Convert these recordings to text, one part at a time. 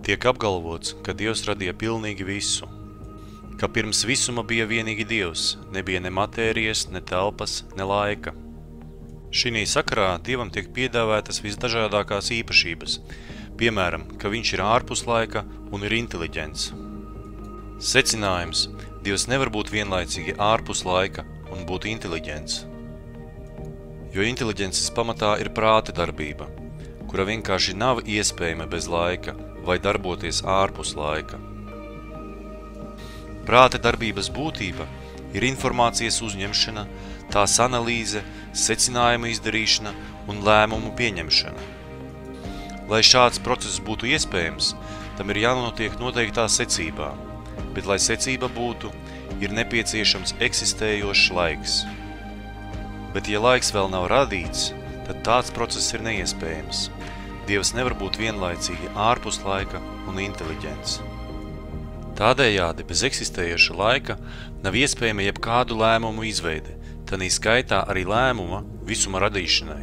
Tiek apgalvots, ka Dievs radīja pilnīgi visu, ka pirms visuma bija vienīgi Dievs, nebija ne matērijas, ne telpas, ne laika. Šī sakarā Dievam tiek piedāvātas visdažādākās īpašības, piemēram, ka viņš ir ārpus laika un ir inteliģents. Secinājums: Dievs nevar būt vienlaicīgi ārpus laika un būt inteliģents, jo inteliģences pamatā ir prāta darbība, kura vienkārši nav iespējama bez laika vai darboties ārpus laika. Prāta darbības būtība ir informācijas uzņemšana, tās analīze, secinājuma izdarīšana un lēmumu pieņemšana. Lai šāds process būtu iespējams, tam ir jānotiek noteiktā secībā, bet, lai secība būtu, ir nepieciešams eksistējošs laiks. Bet, ja laiks vēl nav radīts, tad tāds process ir neiespējams. Dievs nevar būt vienlaicīgi ārpus laika un inteliģents. Tādējādi bez eksistējoša laika nav iespējama jebkādu lēmumu izveide, tanī skaitā arī lēmuma visuma radīšanai.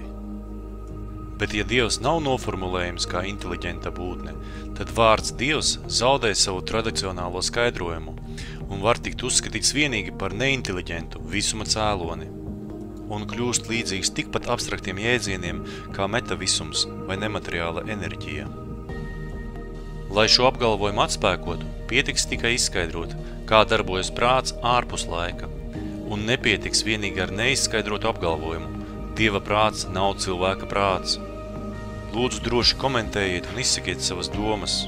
Bet, ja Dievs nav noformulējams kā inteliģenta būtne, tad vārds Dievs zaudē savu tradicionālo skaidrojumu un var tikt uzskatīts vienīgi par neinteliģentu visuma cēloni un kļūst līdzīgs tikpat abstraktiem jēdzieniem kā metavisums vai nemateriāla enerģija. Lai šo apgalvojumu atspēkotu, pietiks tikai izskaidrot, kā darbojas prāts ārpus laika, un nepietiks vienīgi ar neizskaidrotu apgalvojumu: Dieva prāts nav cilvēka prāts. Lūdzu, droši komentējiet un izsakiet savas domas.